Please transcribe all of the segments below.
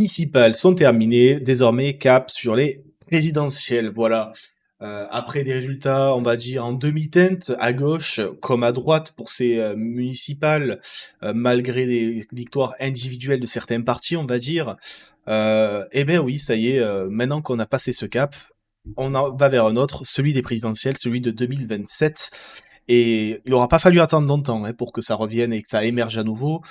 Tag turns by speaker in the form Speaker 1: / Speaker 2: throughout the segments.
Speaker 1: Municipales sont terminées, désormais cap sur les présidentielles. Voilà. Après des résultats, on va dire en demi-teinte, à gauche comme à droite pour ces municipales, malgré des victoires individuelles de certains partis, on va dire. Eh ben oui, ça y est, maintenant qu'on a passé ce cap, on en va vers un autre, celui des présidentielles, celui de 2027. Et il n'aura pas fallu attendre longtemps pour que ça revienne et que ça émerge à nouveau.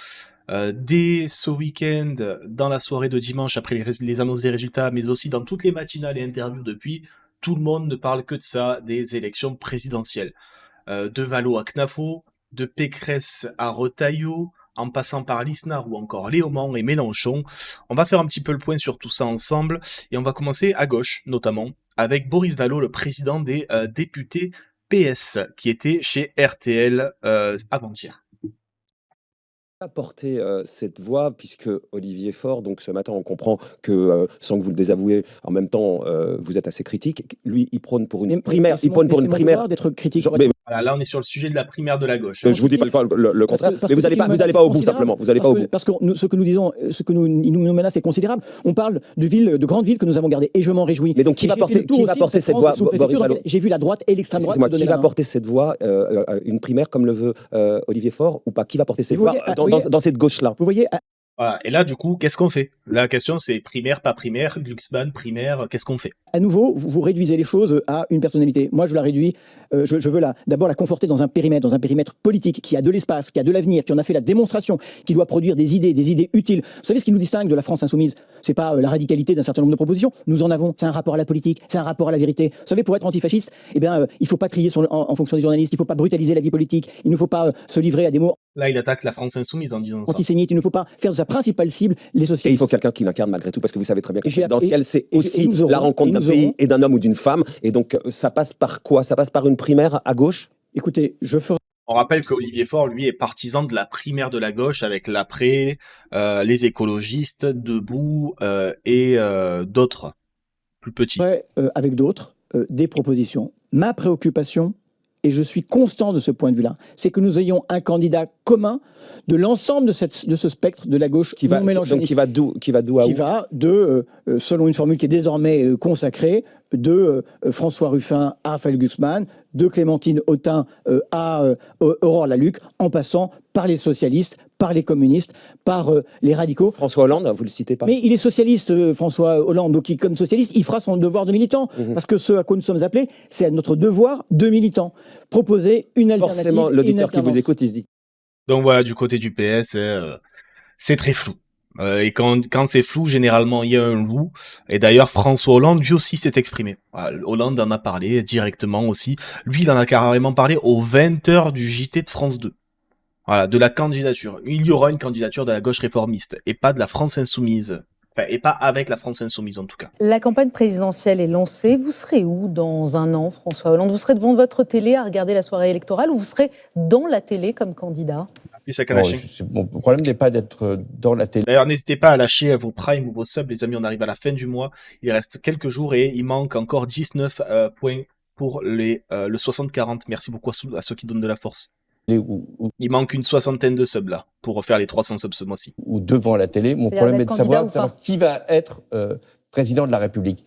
Speaker 1: Dès ce week-end, dans la soirée de dimanche, après les annonces des résultats, mais aussi dans toutes les matinales et interviews depuis, tout le monde ne parle que de ça, des élections présidentielles. De Valo à Knafo, de Pécresse à Retailleau, en passant par Lisnard ou encore Léaumont et Mélenchon. On va faire un petit peu le point sur tout ça ensemble, et on va commencer à gauche, notamment, avec Boris Vallaud, le président des députés PS, qui était chez RTL avant-hier.
Speaker 2: Porter cette voix, puisque Olivier Faure, donc ce matin on comprend que, sans que vous le désavouez, en même temps vous êtes assez critique, lui il prône pour une primaire, il prône pour une primaire
Speaker 3: d'être critique.
Speaker 1: Voilà, là on est sur le sujet de la primaire de la gauche.
Speaker 2: Je vous dis pas le contraire, mais vous n'allez pas au bout simplement, vous n'allez pas au bout.
Speaker 3: Parce que ce que nous disons, il nous menace est considérable. On parle de grandes villes que nous avons gardées, et je m'en réjouis.
Speaker 2: Mais donc qui va porter cette voix, Boris Vallaud?
Speaker 3: J'ai vu la droite et l'extrême droite.
Speaker 2: Qui va porter cette voix, une primaire comme le veut Olivier Faure ou pas? Qui va porter cette voix dans cette gauche-là?
Speaker 3: Vous voyez.
Speaker 1: Voilà. Et là, du coup, qu'est-ce qu'on fait? La question, c'est primaire, pas primaire, Glucksmann, primaire, qu'est-ce qu'on fait?
Speaker 3: À nouveau, vous réduisez les choses à une personnalité. Moi, je la réduis, je veux d'abord la conforter dans un périmètre politique qui a de l'espace, qui a de l'avenir, qui en a fait la démonstration, qui doit produire des idées utiles. Vous savez ce qui nous distingue de la France insoumise? C'est pas la radicalité d'un certain nombre de propositions. Nous en avons. C'est un rapport à la politique, c'est un rapport à la vérité. Vous savez, pour être antifasciste, il faut pas trier en fonction des journalistes, il faut pas brutaliser la vie politique, il ne faut pas se livrer à des mots.
Speaker 1: Là, il attaque la France insoumise en disant ça.
Speaker 3: Antisémite, il ne faut pas faire de sa principale cible les socialistes.
Speaker 2: Et il faut quelqu'un qui l'incarne malgré tout, parce que vous savez très bien que la présidentielle, c'est aussi la rencontre d'un pays et d'un homme ou d'une femme. Et donc, ça passe par quoi? Ça passe par une primaire à gauche?
Speaker 3: Écoutez,
Speaker 1: on rappelle qu'Olivier Faure, lui, est partisan de la primaire de la gauche avec l'Après, les écologistes, Debout et d'autres, plus petits.
Speaker 3: Avec d'autres, des propositions. Ma préoccupation, et je suis constant de ce point de vue-là, c'est que nous ayons un candidat commun de l'ensemble de ce spectre de la gauche
Speaker 2: qui va d'où à où?
Speaker 3: Qui va de, selon une formule qui est désormais consacrée, de François Ruffin à Raphaël Glucksmann, de Clémentine Autain à Aurore Lalucque, en passant par les socialistes, par les communistes, par les radicaux.
Speaker 2: François Hollande, vous le citez pas.
Speaker 3: Mais il est socialiste, François Hollande, donc comme socialiste, il fera son devoir de militant. Parce que ce à quoi nous sommes appelés, c'est notre devoir de militant. Proposer une alternative.
Speaker 2: Forcément, l'auditeur qui vous écoute, il se dit.
Speaker 1: Donc voilà, du côté du PS, c'est très flou. Et quand c'est flou, généralement, il y a un loup. Et d'ailleurs, François Hollande, lui aussi, s'est exprimé. Voilà, Hollande en a parlé directement aussi. Lui, il en a carrément parlé aux 20h du JT de France 2. Voilà, de la candidature. Il y aura une candidature de la gauche réformiste, et pas de la France insoumise. Enfin, et pas avec la France insoumise, en tout cas.
Speaker 4: La campagne présidentielle est lancée. Vous serez où dans un an, François Hollande? Vous serez devant votre télé à regarder la soirée électorale, ou vous serez dans la télé comme candidat?
Speaker 5: Mon problème n'est pas d'être dans la télé.
Speaker 1: D'ailleurs, n'hésitez pas à lâcher vos primes ou vos subs, les amis. On arrive à la fin du mois. Il reste quelques jours et il manque encore 19 points pour le 60-40. Merci beaucoup à ceux qui donnent de la force. Il manque une 60aine de subs là pour refaire les 300 subs ce mois-ci.
Speaker 5: Ou devant la télé. Mon problème est de savoir qui va être président de la République.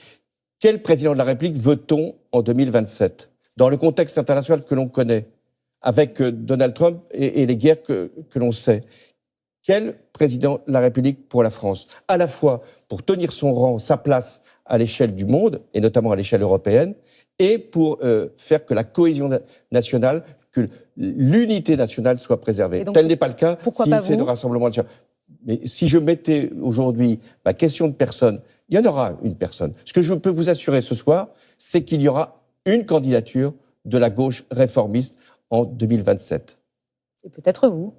Speaker 5: Quel président de la République veut-on en 2027? Dans le contexte international que l'on connaît, avec Donald Trump et les guerres que l'on sait. Quel président de la République pour la France? À la fois pour tenir son rang, sa place à l'échelle du monde, et notamment à l'échelle européenne, et pour faire que la cohésion nationale, que l'unité nationale soit préservée. Donc, tel n'est pas le cas si c'est le Rassemblement national. Mais si je mettais aujourd'hui ma question de personne, il y en aura une personne. Ce que je peux vous assurer ce soir, c'est qu'il y aura une candidature de la gauche réformiste en 2027.
Speaker 4: Et peut-être vous.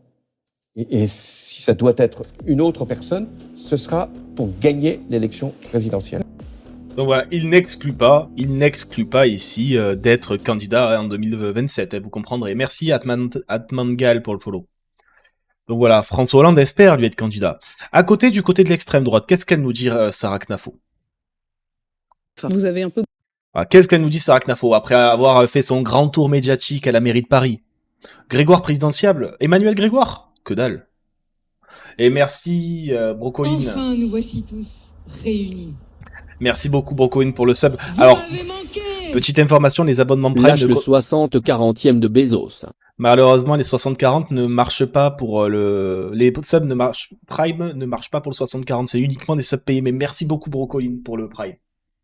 Speaker 2: Et si ça doit être une autre personne, ce sera pour gagner l'élection présidentielle.
Speaker 1: Donc voilà, il n'exclut pas ici d'être candidat en 2027, vous comprendrez. Merci Atmangal pour le follow. Donc voilà, François Hollande espère lui être candidat. Du côté de l'extrême droite, qu'est-ce qu'elle nous dit Sarah Knafo?
Speaker 6: Vous avez un peu...
Speaker 1: Qu'est-ce qu'elle nous dit Sarah Knafo après avoir fait son grand tour médiatique à la mairie de Paris? Grégoire présidentiable? Emmanuel Grégoire? Que dalle. Et merci, Brocoline.
Speaker 7: Enfin, nous voici tous réunis.
Speaker 1: Merci beaucoup, Brocoline, pour le sub.
Speaker 7: Vous
Speaker 1: Alors,
Speaker 7: m'avez manqué.
Speaker 1: petite information, les abonnements Prime...
Speaker 8: Lâche le 60-40e de Bezos.
Speaker 1: Malheureusement, les 60-40 ne marchent pas pour les subs Prime ne marchent pas pour le 60-40. C'est uniquement des subs payés. Mais merci beaucoup, Brocoline, pour le Prime.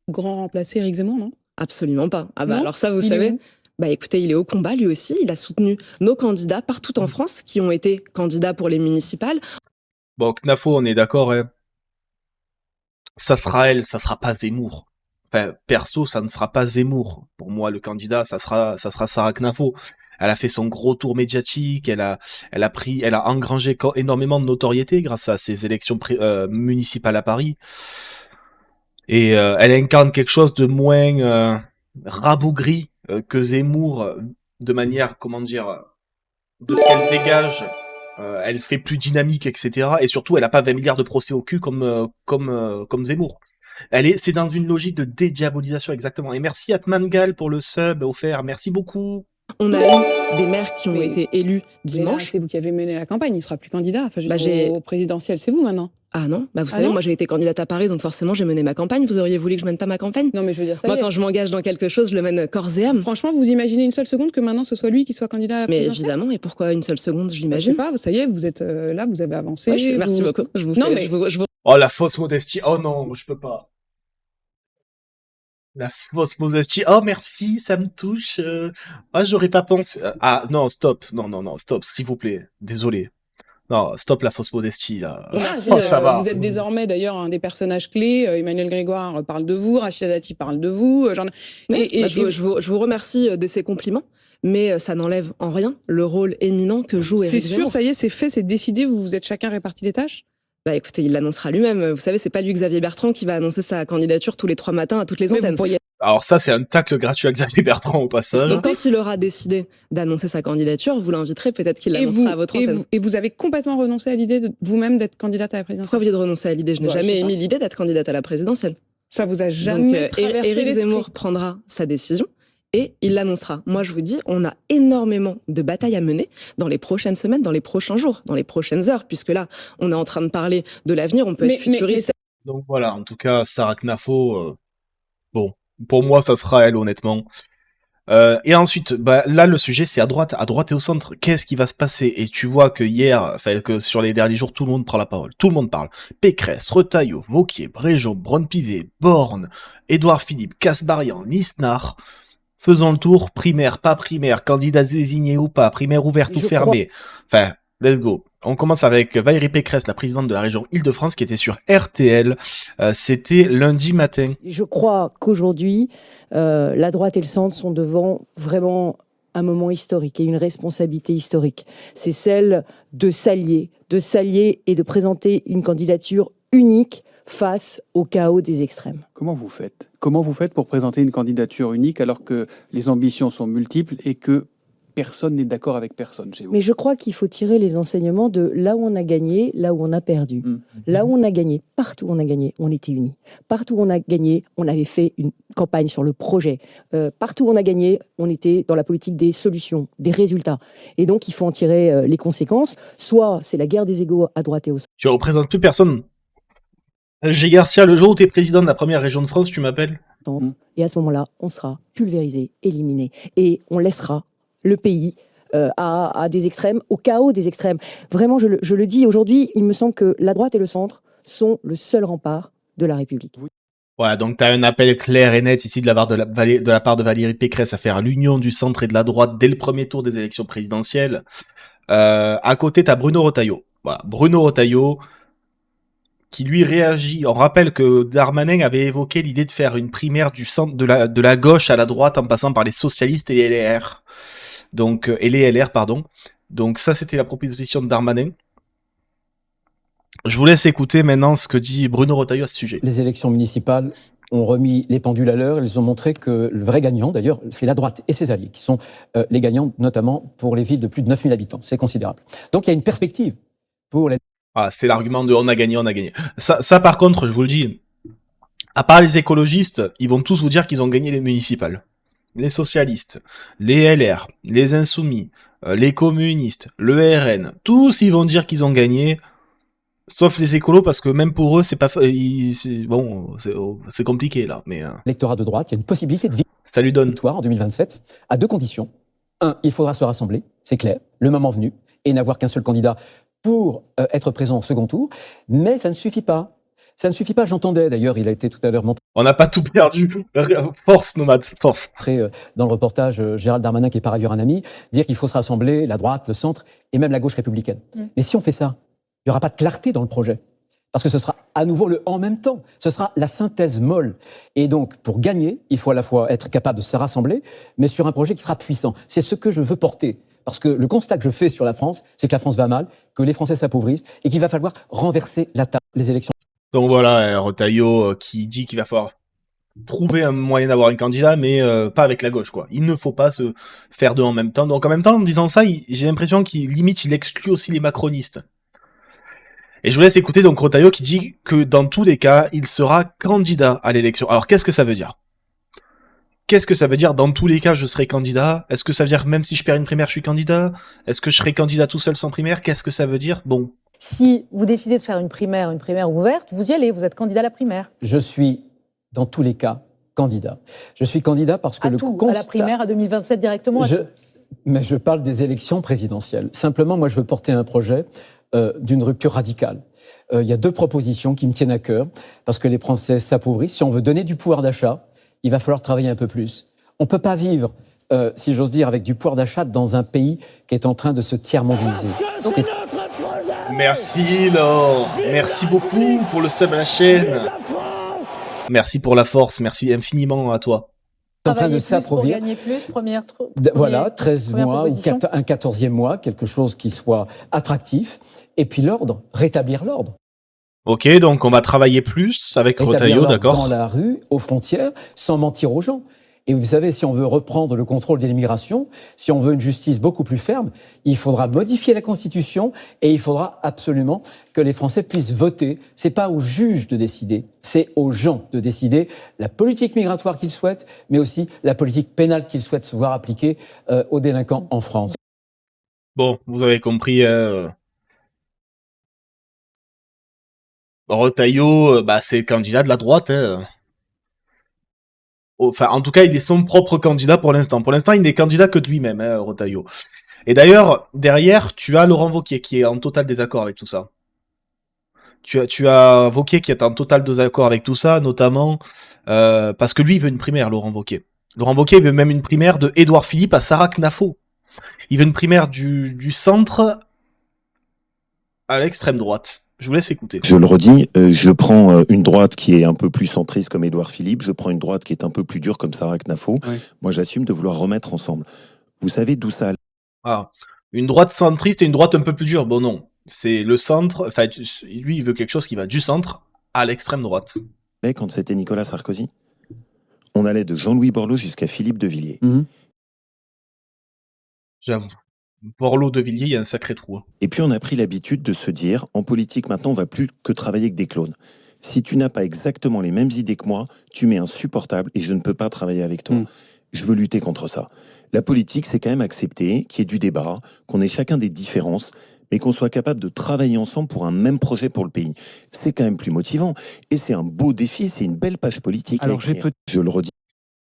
Speaker 6: Grand remplacé Éric Zemmour, non?
Speaker 9: Absolument pas. Ah bah
Speaker 6: Non,
Speaker 9: alors ça, vous
Speaker 6: il est
Speaker 9: savez,
Speaker 6: où?
Speaker 9: bah écoutez, il est au combat lui aussi. Il a soutenu nos candidats partout en France qui ont été candidats pour les municipales.
Speaker 1: Bon, Knafo, on est d'accord, hein. Ça sera elle, ça sera pas Zemmour. Enfin, perso, ça ne sera pas Zemmour. Pour moi, le candidat, ça sera Sarah Knafo. Elle a fait son gros tour médiatique, elle a engrangé énormément de notoriété grâce à ses élections municipales à Paris. Et elle incarne quelque chose de moins rabougri que Zemmour, de manière, comment dire, de ce qu'elle dégage. Elle fait plus dynamique, etc. Et surtout, elle a pas 20 milliards de procès au cul comme Zemmour. C'est dans une logique de dédiabolisation, exactement. Et merci Atmangal pour le sub offert. Merci beaucoup.
Speaker 9: On a eu des maires qui ont été élus
Speaker 6: Mais là,
Speaker 9: dimanche.
Speaker 6: c'est vous qui avez mené la campagne, il ne sera plus candidat. Enfin,
Speaker 9: Bah,
Speaker 6: au présidentiel, c'est vous maintenant.
Speaker 9: Ah non, bah vous
Speaker 6: Ah
Speaker 9: savez,
Speaker 6: non
Speaker 9: moi j'ai été candidate à Paris, donc forcément j'ai mené ma campagne. Vous auriez voulu que je mène pas ma campagne?
Speaker 6: Non, mais je veux dire, ça
Speaker 9: Moi,
Speaker 6: y est.
Speaker 9: quand je m'engage dans quelque chose, je le mène corps et âme.
Speaker 6: Franchement, vous imaginez une seule seconde que maintenant ce soit lui qui soit candidat à la
Speaker 9: Mais
Speaker 6: présidentielle?
Speaker 9: évidemment, et pourquoi une seule seconde, je
Speaker 6: Je sais
Speaker 9: l'imagine?
Speaker 6: pas, ça y est, vous êtes là, vous avez avancé.
Speaker 9: Ouais, merci
Speaker 6: vous-
Speaker 9: beaucoup. Je vous
Speaker 6: Non,
Speaker 9: fais-
Speaker 6: mais-
Speaker 9: je vous
Speaker 1: Oh, la fausse modestie. Oh non, je peux pas. La fausse modestie. Oh merci, ça me touche. Ah, j'aurais pas pensé. Ah non, stop. Non, stop, s'il vous plaît. Désolé. Non, stop la fausse modestie là.
Speaker 6: On a dit,
Speaker 1: Oh, ça va.
Speaker 6: vous êtes désormais d'ailleurs un des personnages clés. Emmanuel Grégoire parle de vous, Rachida Dati parle de vous.
Speaker 9: Je vous remercie de ces compliments, mais ça n'enlève en rien le rôle éminent que joue
Speaker 6: c'est
Speaker 9: Éric
Speaker 6: sûr,
Speaker 9: Zemmour.
Speaker 6: ça y est, c'est fait, c'est décidé. Vous vous êtes chacun réparti les tâches.
Speaker 9: Bah écoutez, il l'annoncera lui-même. Vous savez, c'est pas lui, Xavier Bertrand, qui va annoncer sa candidature tous les 3 matins à toutes les
Speaker 6: Mais vous
Speaker 9: antennes.
Speaker 6: pourriez-
Speaker 1: Alors ça, c'est un tacle gratuit à Xavier Bertrand au passage.
Speaker 9: Donc quand il aura décidé d'annoncer sa candidature, vous l'inviterez, peut-être qu'il
Speaker 6: Et vous,
Speaker 9: l'annoncera à votre antenne.
Speaker 6: et vous avez complètement renoncé à l'idée de vous-même d'être candidate à la présidentielle.
Speaker 9: Pourquoi vous dites de renoncer à l'idée? Je n'ai
Speaker 6: Bah, je
Speaker 9: jamais
Speaker 6: sais pas.
Speaker 9: émis l'idée d'être candidate à la présidentielle.
Speaker 6: Ça vous a
Speaker 9: Donc
Speaker 6: jamais traversé
Speaker 9: Éric
Speaker 6: l'esprit?
Speaker 9: Zemmour prendra sa décision et il l'annoncera. Moi, je vous dis, on a énormément de batailles à mener dans les prochaines semaines, dans les prochains jours, dans les prochaines heures, puisque là, on est en train de parler de l'avenir, on peut être futuriste.
Speaker 1: Donc voilà, en tout cas, Sarah Knafo, bon, pour moi, ça sera elle, honnêtement. Et ensuite, bah, là, le sujet, c'est à droite et au centre. Qu'est-ce qui va se passer? Et tu vois que hier, enfin, que sur les derniers jours, tout le monde prend la parole. Tout le monde parle. Pécresse, Retailleau, Wauquiez, Bréjon, Braun-Pivet, Borne, Édouard Philippe, Kasbarian, Nisnard. Faisons le tour, primaire, pas primaire, candidat désigné ou pas, primaire ouverte ou fermée. Enfin, let's go. On commence avec Valérie Pécresse, la présidente de la région Île-de-France, qui était sur RTL. C'était lundi matin.
Speaker 10: Je crois qu'aujourd'hui, la droite et le centre sont devant vraiment un moment historique et une responsabilité historique. C'est celle de s'allier et de présenter une candidature unique face au chaos des extrêmes.
Speaker 11: Comment vous faites? Comment vous faites pour présenter une candidature unique alors que les ambitions sont multiples et que personne n'est d'accord avec personne chez vous?
Speaker 10: Mais je crois qu'il faut tirer les enseignements de là où on a gagné, là où on a perdu. Là où on a gagné, partout où on a gagné, on était unis. Partout où on a gagné, on avait fait une campagne sur le projet. Partout où on a gagné, on était dans la politique des solutions, des résultats. Et donc, il faut en tirer les conséquences. Soit c'est la guerre des égos à droite et au centre.
Speaker 1: Tu représentes plus personne. G. Garcia, le jour où tu es président de la première région de France, tu m'appelles?
Speaker 10: Et à ce moment-là, on sera pulvérisé, éliminé. Et on laissera le pays à des extrêmes, au chaos des extrêmes. Vraiment, je le dis aujourd'hui, il me semble que la droite et le centre sont le seul rempart de la République.
Speaker 1: Ouais, donc tu as un appel clair et net ici de la part de Valérie Pécresse à faire l'union du centre et de la droite dès le premier tour des élections présidentielles. À côté, tu as Bruno Retailleau. Voilà, Bruno Retailleau qui lui réagit. On rappelle que Darmanin avait évoqué l'idée de faire une primaire du centre, de la gauche à la droite en passant par les socialistes et les LR. Donc, et les LR, pardon. Donc ça, c'était la proposition de Darmanin. Je vous laisse écouter maintenant ce que dit Bruno Retailleau à ce sujet.
Speaker 12: Les élections municipales ont remis les pendules à l'heure. Elles ont montré que le vrai gagnant, d'ailleurs, c'est la droite et ses alliés, qui sont les gagnants, notamment pour les villes de plus de 9000 habitants. C'est considérable. Donc il y a une perspective pour les...
Speaker 1: Ah, c'est l'argument de on a gagné, on a gagné. Ça, par contre, je vous le dis, à part les écologistes, ils vont tous vous dire qu'ils ont gagné les municipales. Les socialistes, les LR, les insoumis, les communistes, le RN, tous ils vont dire qu'ils ont gagné. Sauf les écolos, parce que même pour eux, c'est pas c'est compliqué là. Mais
Speaker 12: L'électorat de droite, il y a une possibilité de
Speaker 1: ça lui donne
Speaker 12: victoire en 2027 à 2 conditions. 1, il faudra se rassembler, c'est clair, le moment venu, et n'avoir qu'un seul candidat pour être présent au second tour. Mais ça ne suffit pas. Ça ne suffit pas, j'entendais d'ailleurs, il a été tout à l'heure montré.
Speaker 1: On n'a pas tout perdu. Force, nomade, force.
Speaker 12: Dans le reportage, Gérald Darmanin, qui est par ailleurs un ami, dire qu'il faut se rassembler, la droite, le centre, et même la gauche républicaine. Mais si on fait ça, il n'y aura pas de clarté dans le projet. Parce que ce sera à nouveau le en même temps. Ce sera la synthèse molle. Et donc, pour gagner, il faut à la fois être capable de se rassembler, mais sur un projet qui sera puissant. C'est ce que je veux porter. Parce que le constat que je fais sur la France, c'est que la France va mal, que les Français s'appauvrissent, et qu'il va falloir renverser la table, les élections.
Speaker 1: Donc voilà, Retailleau qui dit qu'il va falloir trouver un moyen d'avoir un candidat, mais pas avec la gauche, quoi. Il ne faut pas se faire deux en même temps. Donc en même temps, en disant ça, j'ai l'impression qu'il exclut aussi les macronistes. Et je vous laisse écouter donc Retailleau qui dit que dans tous les cas, il sera candidat à l'élection. Alors qu'est-ce que ça veut dire ? Qu'est-ce que ça veut dire dans tous les cas je serai candidat ? Est-ce que ça veut dire même si je perds une primaire, je suis candidat ? Est-ce que je serai candidat tout seul sans primaire ? Qu'est-ce que ça veut dire ? Bon.
Speaker 4: Si vous décidez de faire une primaire ouverte, vous y allez, vous êtes candidat à la primaire.
Speaker 12: Je suis, dans tous les cas, candidat. Je suis candidat parce que
Speaker 4: à la primaire, à 2027 directement
Speaker 12: Mais je parle des élections présidentielles. Simplement, moi, je veux porter un projet d'une rupture radicale. Il y a 2 propositions qui me tiennent à cœur, parce que les Français s'appauvrissent. Si on veut donner du pouvoir d'achat, il va falloir travailler un peu plus. On ne peut pas vivre, si j'ose dire, avec du pouvoir d'achat dans un pays qui est en train de se tiers-mondialiser.
Speaker 1: Merci Laure, merci beaucoup pour le sub à la chaîne. Merci pour la force, merci infiniment à toi.
Speaker 12: En train de s'appauvrir.
Speaker 4: Gagner plus,
Speaker 12: voilà, 13 mois ou un 14e mois, quelque chose qui soit attractif. Et puis l'ordre, rétablir l'ordre.
Speaker 1: Ok, donc on va travailler plus avec Retailleau, d'accord.
Speaker 12: Dans la rue, aux frontières, sans mentir aux gens. Et vous savez, si on veut reprendre le contrôle de l'immigration, si on veut une justice beaucoup plus ferme, il faudra modifier la Constitution et il faudra absolument que les Français puissent voter. C'est pas aux juges de décider, c'est aux gens de décider la politique migratoire qu'ils souhaitent, mais aussi la politique pénale qu'ils souhaitent se voir appliquer aux délinquants en France.
Speaker 1: Bon, vous avez compris. Retailleau, c'est le candidat de la droite. Enfin, en tout cas, il est son propre candidat pour l'instant. Pour l'instant, il n'est candidat que de lui-même, Retailleau. Et d'ailleurs, derrière, tu as Laurent Wauquiez qui est en total désaccord avec tout ça. Tu as Wauquiez qui est en total désaccord avec tout ça, notamment parce que lui, il veut une primaire, Laurent Wauquiez. Laurent Wauquiez veut même une primaire de Édouard Philippe à Sarah Knafo. Il veut une primaire du centre à l'extrême droite. Je vous laisse écouter.
Speaker 13: Je le redis, je prends une droite qui est un peu plus centriste comme Édouard Philippe, je prends une droite qui est un peu plus dure comme Sarah Knafo. Oui. Moi, j'assume de vouloir remettre ensemble. Vous savez d'où ça...
Speaker 1: Une droite centriste et une droite un peu plus dure. Bon, non. C'est le centre... Enfin, lui, il veut quelque chose qui va du centre à l'extrême droite.
Speaker 13: Quand c'était Nicolas Sarkozy, on allait de Jean-Louis Borloo jusqu'à Philippe de Villiers.
Speaker 1: J'avoue. Borloo de Villiers, il y a un sacré trou.
Speaker 13: Et puis on a pris l'habitude de se dire, en politique maintenant, on va plus que travailler avec des clones. Si tu n'as pas exactement les mêmes idées que moi, tu m'es insupportable et je ne peux pas travailler avec toi. Je veux lutter contre ça. La politique, c'est quand même accepter qu'il y ait du débat, qu'on ait chacun des différences, mais qu'on soit capable de travailler ensemble pour un même projet pour le pays. C'est quand même plus motivant. Et c'est un beau défi, c'est une belle page politique. Alors je le redis.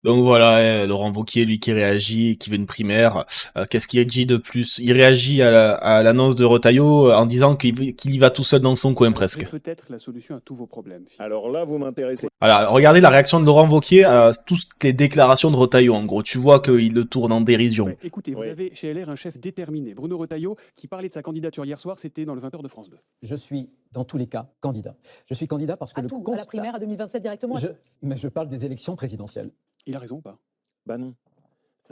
Speaker 1: Donc voilà, Laurent Wauquiez, lui qui réagit, qui veut une primaire. Qu'est-ce qu'il dit de plus ? Il réagit à l'annonce de Retailleau en disant qu'il y va tout seul dans son coin presque.
Speaker 11: Peut-être la solution à tous vos problèmes.
Speaker 13: Alors là, vous m'intéressez.
Speaker 1: Alors, regardez la réaction de Laurent Wauquiez à toutes les déclarations de Retailleau. En gros, tu vois qu'il le tourne en dérision.
Speaker 11: Ouais, écoutez, vous avez chez LR un chef déterminé, Bruno Retailleau, qui parlait de sa candidature hier soir, c'était dans le 20h de France 2.
Speaker 12: Je suis, dans tous les cas, candidat. Je suis candidat parce que
Speaker 4: le constat... À la primaire à 2027 directement
Speaker 12: Mais je parle des élections présidentielles.
Speaker 11: Il a raison ou pas ?
Speaker 13: Bah non.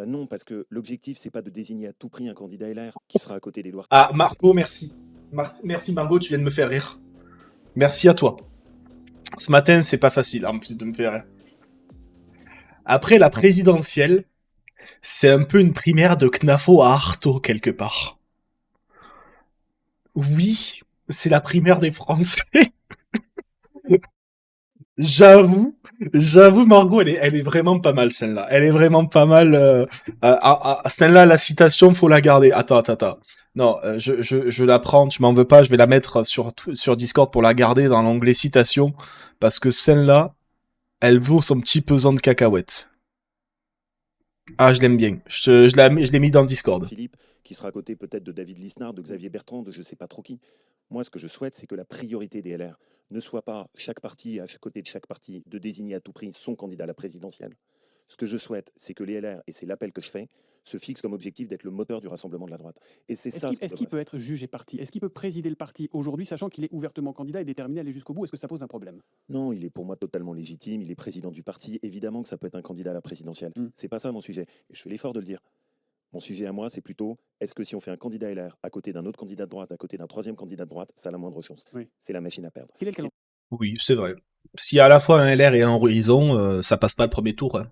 Speaker 13: Non, parce que l'objectif, c'est pas de désigner à tout prix un candidat LR qui sera à côté d'Édouard.
Speaker 1: Ah, Margot, merci. Merci Margot, tu viens de me faire rire. Merci à toi. Ce matin, c'est pas facile, en plus de me faire rire. Après la présidentielle, c'est un peu une primaire de Knafo à Artaud, quelque part. Oui, c'est la primaire des Français. J'avoue, Margot, elle est vraiment pas mal, celle-là. Elle est vraiment pas mal. Celle-là, la citation, faut la garder. Attends. Non, je la prends, tu m'en veux pas, je vais la mettre sur Discord pour la garder dans l'onglet citation, parce que celle-là, elle vaut son petit pesant de cacahuètes. Ah, je l'aime bien. Je l'ai mis dans le Discord.
Speaker 13: Philippe, qui sera à côté peut-être de David Lisnard, de Xavier Bertrand, de je ne sais pas trop qui. Moi, ce que je souhaite, c'est que la priorité des LR ne soit pas chaque parti, à côté de chaque parti, de désigner à tout prix son candidat à la présidentielle. Ce que je souhaite, c'est que les LR, et c'est l'appel que je fais, se fixent comme objectif d'être le moteur du rassemblement de la droite. Et c'est ça.
Speaker 11: Est-ce qu'il peut être jugé parti? Est-ce qu'il peut présider le parti aujourd'hui, sachant qu'il est ouvertement candidat et déterminé à aller jusqu'au bout? Est-ce que ça pose un problème?
Speaker 13: Non, il est pour moi totalement légitime. Il est président du parti. Évidemment que ça peut être un candidat à la présidentielle. C'est pas ça mon sujet. Et je fais l'effort de le dire. Mon sujet à moi, c'est plutôt, est-ce que si on fait un candidat LR à côté d'un autre candidat de droite, à côté d'un troisième candidat de droite, ça a la moindre chance? C'est la machine à perdre.
Speaker 11: Quel est le calendrier?
Speaker 1: Oui, c'est vrai. S'il y a à la fois un LR et un Horizon, ça passe pas le premier tour. Hein.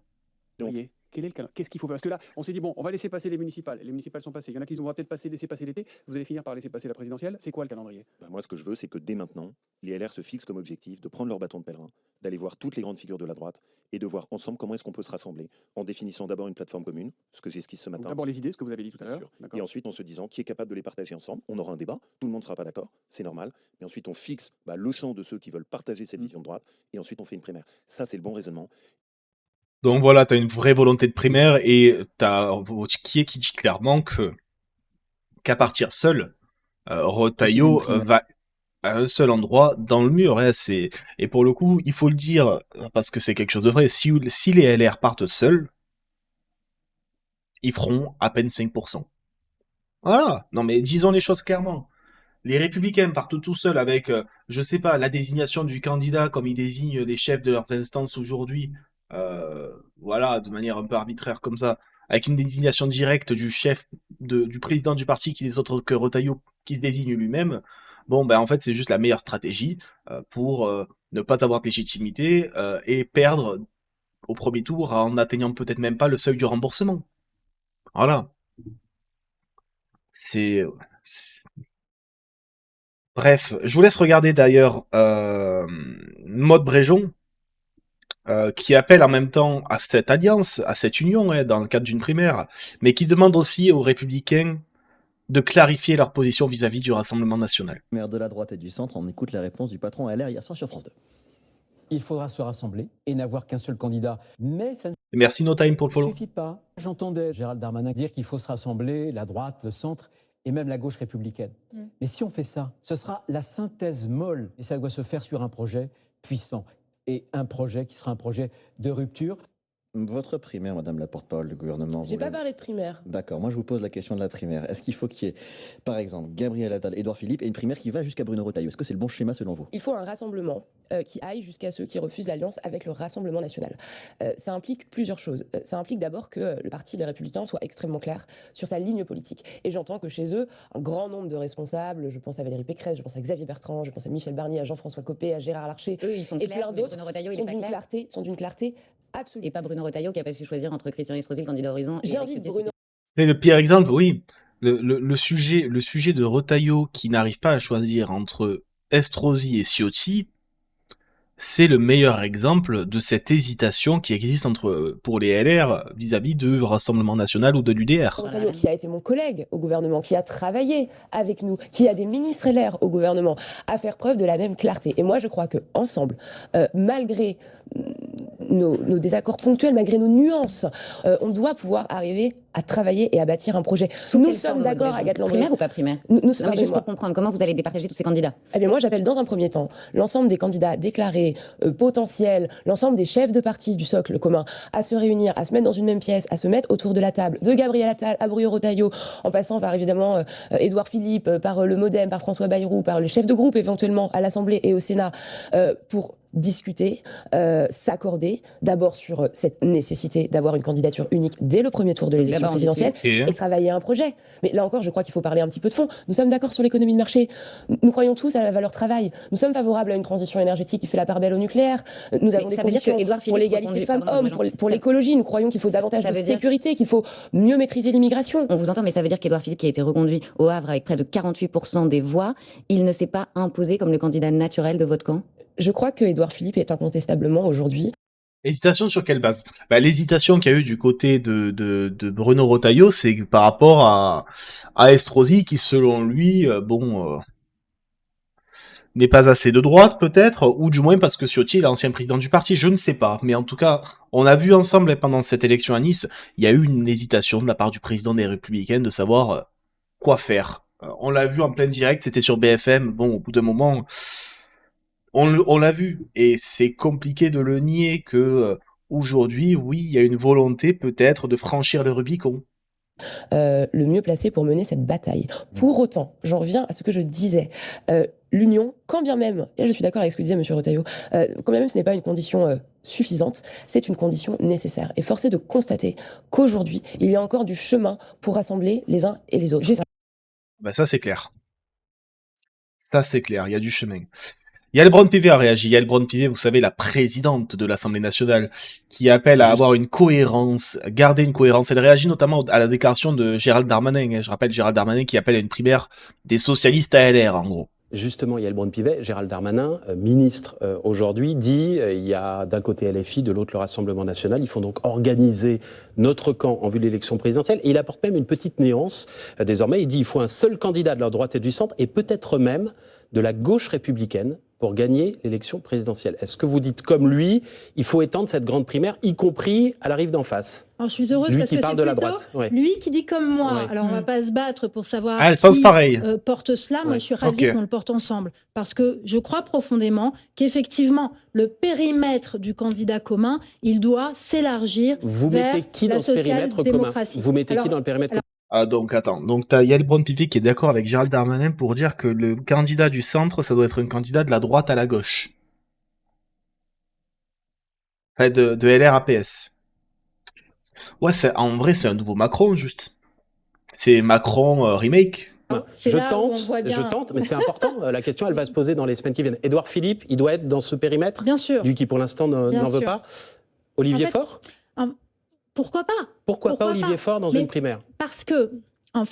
Speaker 11: Quel est le calendrier? Qu'est-ce qu'il faut faire? Parce que là, on s'est dit, bon, on va laisser passer les municipales. Les municipales sont passées. Il y en a qui vont peut-être laisser passer l'été. Vous allez finir par laisser passer la présidentielle. C'est quoi le calendrier?
Speaker 13: Moi, ce que je veux, c'est que dès maintenant, les LR se fixent comme objectif de prendre leur bâton de pèlerin, d'aller voir toutes les grandes figures de la droite et de voir ensemble comment est-ce qu'on peut se rassembler, en définissant d'abord une plateforme commune, ce que j'esquisse ce matin.
Speaker 11: D'abord les idées, ce que vous avez dit tout à l'heure.
Speaker 13: Et ensuite, en se disant qui est capable de les partager ensemble. On aura un débat, tout le monde ne sera pas d'accord, c'est normal. Mais ensuite, on fixe le champ de ceux qui veulent partager cette vision de droite. Et ensuite, on fait une primaire. Ça, c'est le bon raisonnement.
Speaker 1: Donc voilà, t'as une vraie volonté de primaire et t'as qui dit clairement qu'à partir seul, Retailleau va à un seul endroit dans le mur. Hein, et pour le coup, il faut le dire, parce que c'est quelque chose de vrai, si les LR partent seuls, ils feront à peine 5%. Voilà, non mais disons les choses clairement. Les Républicains partent tout seuls avec, je sais pas, la désignation du candidat comme ils désignent les chefs de leurs instances aujourd'hui, voilà, de manière un peu arbitraire comme ça, avec une désignation directe du chef, du président du parti qui n'est autre que Retailleau, qui se désigne lui-même. Bon, ben en fait, c'est juste la meilleure stratégie pour ne pas avoir de légitimité et perdre au premier tour en n'atteignant peut-être même pas le seuil du remboursement. Voilà. C'est... Bref, je vous laisse regarder d'ailleurs Maud Bréjon, qui appelle en même temps à cette alliance, à cette union, dans le cadre d'une primaire, mais qui demande aussi aux Républicains de clarifier leur position vis-à-vis du Rassemblement national.
Speaker 14: Maire de la droite et du centre, on écoute la réponse du patron LR hier soir sur France 2.
Speaker 12: Il faudra se rassembler et n'avoir qu'un seul candidat. Mais ça
Speaker 1: Merci No Time pour le follow.
Speaker 12: Ne suffit pas. J'entendais Gérald Darmanin dire qu'il faut se rassembler, la droite, le centre et même la gauche républicaine. Mais si on fait ça, ce sera la synthèse molle. Et ça doit se faire sur un projet puissant. Et un projet qui sera un projet de rupture.
Speaker 14: Votre primaire, Madame la porte-parole du gouvernement.
Speaker 15: J'ai pas parlé de primaire.
Speaker 14: D'accord, moi je vous pose la question de la primaire. Est-ce qu'il faut qu'il y ait, par exemple, Gabriel Attal, Édouard Philippe et une primaire qui va jusqu'à Bruno Retailleau? Est-ce que c'est le bon schéma selon vous?
Speaker 15: Il faut un rassemblement qui aille jusqu'à ceux qui refusent l'alliance avec le Rassemblement national. Ça implique plusieurs choses. Ça implique d'abord que le parti des Républicains soit extrêmement clair sur sa ligne politique. Et j'entends que chez eux, un grand nombre de responsables, je pense à Valérie Pécresse, je pense à Xavier Bertrand, je pense à Michel Barnier, à Jean-François Copé, à Gérard Larcher,
Speaker 16: eux, ils sont
Speaker 15: et
Speaker 16: clairs,
Speaker 15: plein d'autres, sont d'une clarté absolue.
Speaker 16: Et pas Bruno Retailleau qui a pas su choisir entre Christian Estrosi, le candidat Horizon, et
Speaker 15: J'invite Bruno.
Speaker 1: C'est le pire exemple, oui. Le sujet de Retailleau qui n'arrive pas à choisir entre Estrosi et Ciotti, c'est le meilleur exemple de cette hésitation qui existe pour les LR vis-à-vis du Rassemblement national ou de l'UDR.
Speaker 15: Retailleau, qui a été mon collègue au gouvernement, qui a travaillé avec nous, qui a des ministres LR au gouvernement, à faire preuve de la même clarté. Et moi, je crois qu'ensemble, malgré nos désaccords ponctuels, malgré nos nuances, on doit pouvoir arriver à travailler et à bâtir un projet. Nous sommes d'accord, Agathe Landry.
Speaker 16: Primaire ou pas primaire?
Speaker 15: Nous
Speaker 16: non, mais juste pour comprendre, comment vous allez départager tous ces candidats?
Speaker 15: Eh bien, moi, j'appelle dans un premier temps l'ensemble des candidats déclarés, potentiels, l'ensemble des chefs de parti du socle commun, à se réunir, à se mettre dans une même pièce, à se mettre autour de la table, de Gabriel Attal à Bruno Retailleau, en passant par évidemment Édouard Philippe, par le MoDem, par François Bayrou, par le chef de groupe éventuellement à l'Assemblée et au Sénat, pour discuter, s'accorder d'abord sur cette nécessité d'avoir une candidature unique dès le premier tour de l'élection présidentielle et travailler à un projet. Mais là encore, je crois qu'il faut parler un petit peu de fond. Nous sommes d'accord sur l'économie de marché. Nous croyons tous à la valeur travail. Nous sommes favorables à une transition énergétique qui fait la part belle au nucléaire. Nous avons des conditions pour l'égalité femmes-hommes, pour l'écologie. Nous croyons qu'il faut davantage de sécurité, qu'il faut mieux maîtriser l'immigration.
Speaker 16: On vous entend, mais ça veut dire qu'Édouard Philippe, qui a été reconduit au Havre avec près de 48% des voix, il ne s'est pas imposé comme le candidat naturel de votre camp?
Speaker 15: Je crois que Édouard Philippe est incontestablement aujourd'hui
Speaker 1: Hésitation sur quelle base? Bah, l'hésitation qu'il y a eu du côté de Bruno Retailleau, c'est par rapport à Estrosi, qui selon lui, n'est pas assez de droite peut-être, ou du moins parce que Ciotti est l'ancien président du parti, je ne sais pas. Mais en tout cas, on a vu ensemble pendant cette élection à Nice, il y a eu une hésitation de la part du président des Républicains de savoir quoi faire. On l'a vu en plein direct, c'était sur BFM. Bon, au bout d'un moment, on l'a vu, et c'est compliqué de le nier que aujourd'hui, oui, il y a une volonté peut-être de franchir le Rubicon.
Speaker 15: Le mieux placé pour mener cette bataille. Pour autant, j'en reviens à ce que je disais, l'union, quand bien même, et je suis d'accord avec ce que disait M. Retailleau, quand bien même ce n'est pas une condition suffisante, c'est une condition nécessaire. Et force est de constater qu'aujourd'hui, il y a encore du chemin pour rassembler les uns et les autres.
Speaker 1: Bah ça c'est clair. Ça c'est clair, il y a du chemin. Yael Braun-Pivet a réagi. Yael Braun-Pivet, vous savez, la présidente de l'Assemblée nationale, qui appelle à avoir une cohérence, garder une cohérence. Elle réagit notamment à la déclaration de Gérald Darmanin. Je rappelle Gérald Darmanin qui appelle à une primaire des socialistes à LR, en gros.
Speaker 17: Justement, Yael Braun-Pivet, Gérald Darmanin, ministre aujourd'hui, dit il y a d'un côté LFI, de l'autre le Rassemblement national. Il faut donc organiser notre camp en vue de l'élection présidentielle. Et il apporte même une petite nuance. Désormais, il dit il faut un seul candidat de la droite et du centre, et peut-être même de la gauche républicaine, pour gagner l'élection présidentielle. Est-ce que vous dites comme lui, il faut étendre cette grande primaire, y compris à la rive d'en face?
Speaker 18: Alors je suis heureuse
Speaker 17: lui
Speaker 18: parce
Speaker 17: qui
Speaker 18: que
Speaker 17: parle
Speaker 18: c'est
Speaker 17: de la
Speaker 18: plutôt
Speaker 17: droite. Ouais.
Speaker 18: Lui qui dit comme moi.
Speaker 17: Ouais.
Speaker 18: Alors on va pas se battre pour savoir
Speaker 1: elle
Speaker 18: qui
Speaker 1: pense pareil.
Speaker 18: porte cela. Moi
Speaker 1: Ouais.
Speaker 18: je suis ravie
Speaker 1: Ok.
Speaker 18: qu'on le porte ensemble parce que je crois profondément qu'effectivement le périmètre du candidat commun, il doit s'élargir
Speaker 17: Vous
Speaker 18: vers
Speaker 17: mettez qui
Speaker 18: la
Speaker 17: dans ce périmètre commun?
Speaker 18: social-démocratie.
Speaker 17: Vous mettez
Speaker 18: Alors,
Speaker 17: qui dans le périmètre commun?
Speaker 1: Ah donc attends, donc t'as Yael Braun-Pivet qui est d'accord avec Gérald Darmanin pour dire que le candidat du centre, ça doit être un candidat de la droite à la gauche. Enfin, de LR à PS. Ouais, en vrai, c'est un nouveau Macron, juste. C'est Macron remake.
Speaker 18: c'est là où on voit bien-
Speaker 17: Je tente, mais c'est important. La question, elle va se poser dans les semaines qui viennent. Édouard Philippe, il doit être dans ce périmètre?
Speaker 18: Bien sûr.
Speaker 17: Lui qui, pour l'instant,
Speaker 18: Bien
Speaker 17: n'en veut
Speaker 18: sûr.
Speaker 17: pas. Olivier
Speaker 18: En fait,
Speaker 17: Faure?
Speaker 18: Pourquoi pas?
Speaker 17: Pourquoi pas Olivier Faure dans
Speaker 18: Mais
Speaker 17: une primaire?
Speaker 18: Parce que, en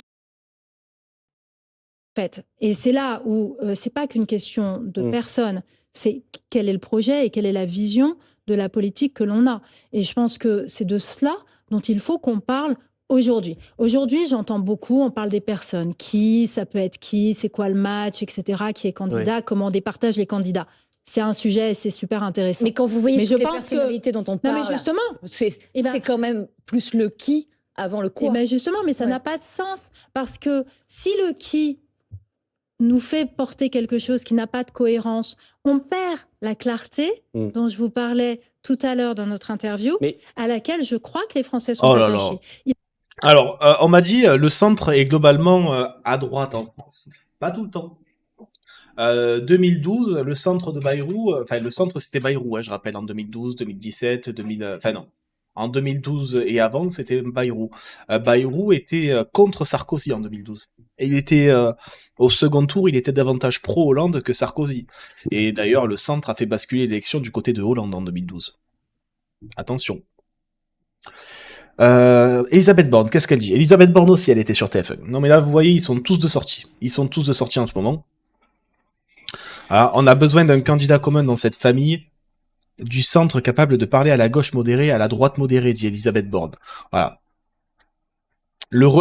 Speaker 18: fait, et c'est là où c'est pas qu'une question de personne, c'est quel est le projet et quelle est la vision de la politique que l'on a. Et je pense que c'est de cela dont il faut qu'on parle aujourd'hui. Aujourd'hui, j'entends beaucoup, on parle des personnes. Qui, ça peut être qui, c'est quoi le match, etc., qui est candidat, comment on départage les candidats. C'est un sujet et c'est super intéressant.
Speaker 19: Mais quand vous voyez toutes
Speaker 18: je
Speaker 19: les
Speaker 18: pense
Speaker 19: personnalités dont on parle,
Speaker 18: Non, mais justement,
Speaker 19: c'est quand même plus le qui avant le quoi.
Speaker 18: mais justement, mais ça n'a pas de sens. Parce que si le qui nous fait porter quelque chose qui n'a pas de cohérence, on perd la clarté dont je vous parlais tout à l'heure dans notre interview, à laquelle je crois que les Français sont attachés.
Speaker 1: Alors, on m'a dit le centre est globalement à droite en France. Pas tout le temps. 2012, le centre de Bayrou, enfin le centre c'était Bayrou, je rappelle, en 2012, 2017, 2000, enfin non. En 2012 et avant, c'était Bayrou. Bayrou était contre Sarkozy en 2012. Et il était au second tour, il était davantage pro-Hollande que Sarkozy. Et d'ailleurs, le centre a fait basculer l'élection du côté de Hollande en 2012. Attention. Elisabeth Borne, qu'est-ce qu'elle dit? Elisabeth Borne aussi, elle était sur TF1. Non mais là, vous voyez, ils sont tous de sortie. Ils sont tous de sortie en ce moment. Alors, on a besoin d'un candidat commun dans cette famille du centre capable de parler à la gauche modérée et à la droite modérée, dit Elisabeth Borne. Voilà.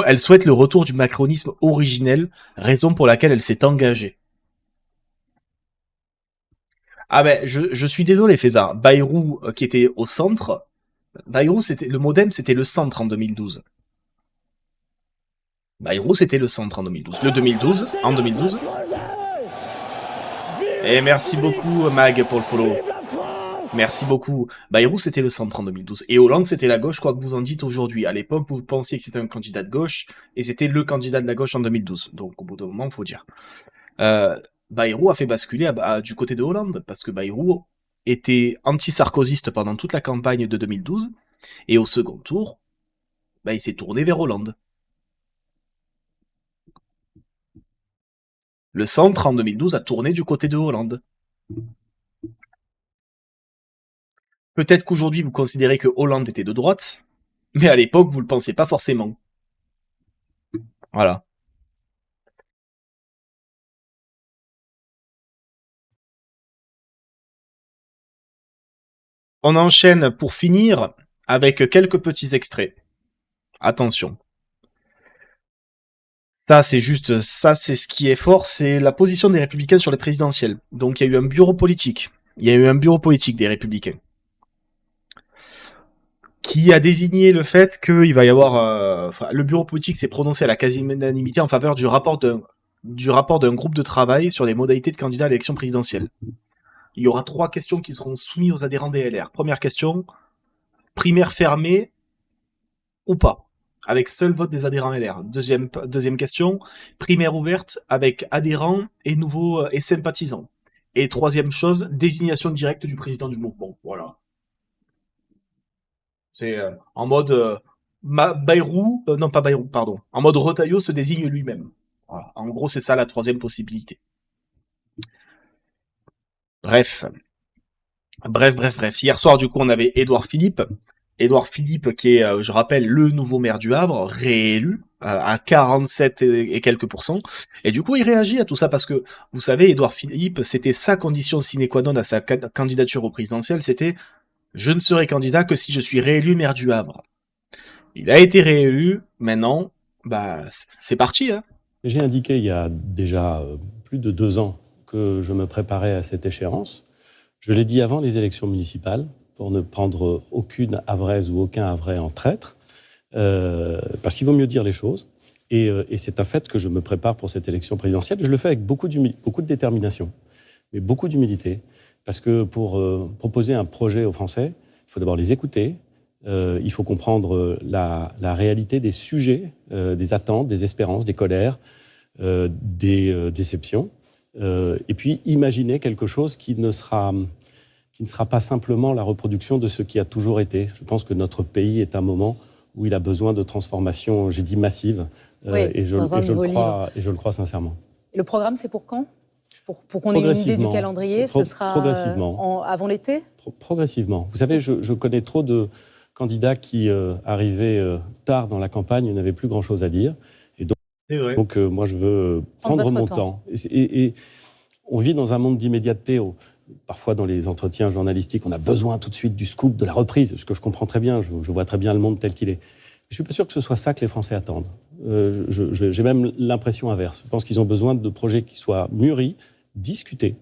Speaker 1: Elle souhaite le retour du macronisme originel, raison pour laquelle elle s'est engagée. Ah ben, je suis désolé, Fézard. Bayrou, qui était au centre, Bayrou, le MoDem, c'était le centre en 2012. Bayrou, c'était le centre en 2012. En 2012. Et merci beaucoup, Mag, pour le follow. Merci beaucoup. Bayrou, c'était le centre en 2012. Et Hollande, c'était la gauche, quoi que vous en dites aujourd'hui. À l'époque, vous pensiez que c'était un candidat de gauche, et c'était le candidat de la gauche en 2012. Donc, au bout d'un moment, il faut dire. Bayrou a fait basculer du côté de Hollande, parce que Bayrou était anti-sarkozyste pendant toute la campagne de 2012, et au second tour, il s'est tourné vers Hollande. Le centre, en 2012, a tourné du côté de Hollande. Peut-être qu'aujourd'hui, vous considérez que Hollande était de droite, mais à l'époque, vous le pensiez pas forcément. Voilà. On enchaîne pour finir avec quelques petits extraits. Attention. Ça, c'est ce qui est fort, c'est la position des Républicains sur les présidentielles. Donc, il y a eu un bureau politique. Il y a eu un bureau politique des Républicains qui a désigné le fait qu'il va y avoir... le bureau politique s'est prononcé à la quasi-unanimité en faveur du rapport d'un groupe de travail sur les modalités de candidat à l'élection présidentielle. Il y aura 3 questions qui seront soumises aux adhérents des LR. Première question, primaire fermée ou pas, avec seul vote des adhérents LR. Deuxième question, primaire ouverte avec adhérents et nouveaux et sympathisants. Et troisième chose, désignation directe du président du mouvement. Voilà. C'est en mode Bayrou, non pas Bayrou, pardon. En mode Retailleau se désigne lui-même. Voilà. En gros, c'est ça la troisième possibilité. Bref. Hier soir, du coup, on avait Édouard Philippe. Édouard Philippe, qui est, je rappelle, le nouveau maire du Havre, réélu à 47 et quelques %. Et du coup, il réagit à tout ça parce que, vous savez, Édouard Philippe, c'était sa condition sine qua non à sa candidature au présidentiel, c'était « Je ne serai candidat que si je suis réélu maire du Havre ». Il a été réélu, maintenant, bah, c'est parti. Hein.
Speaker 17: J'ai indiqué il y a déjà plus de 2 ans que je me préparais à cette échéance. Je l'ai dit avant les élections municipales, pour ne prendre aucune Havraise ou aucun Havrais en traître, parce qu'il vaut mieux dire les choses. Et c'est un fait que je me prépare pour cette élection présidentielle. Je le fais avec beaucoup de détermination, mais beaucoup d'humilité, parce que pour proposer un projet aux Français, il faut d'abord les écouter, il faut comprendre la réalité des sujets, des attentes, des espérances, des colères, des déceptions, et puis imaginer quelque chose qui ne sera pas simplement la reproduction de ce qui a toujours été. Je pense que notre pays est un moment où il a besoin de transformation, j'ai dit massive,
Speaker 4: oui,
Speaker 17: et je le crois sincèrement.
Speaker 4: Et le programme, c'est pour quand ? Pour qu'on ait une idée du calendrier, ce sera avant l'été ?
Speaker 17: Progressivement. Vous savez, je connais trop de candidats qui arrivaient tard dans la campagne et n'avaient plus grand-chose à dire. Et donc moi, je veux prendre mon temps. Et on vit dans un monde d'immédiateté. Parfois, dans les entretiens journalistiques, on a besoin tout de suite du scoop, de la reprise, ce que je comprends très bien. Je vois très bien le monde tel qu'il est. Je ne suis pas sûr que ce soit ça que les Français attendent. J'ai même l'impression inverse. Je pense qu'ils ont besoin de projets qui soient mûris, discutés,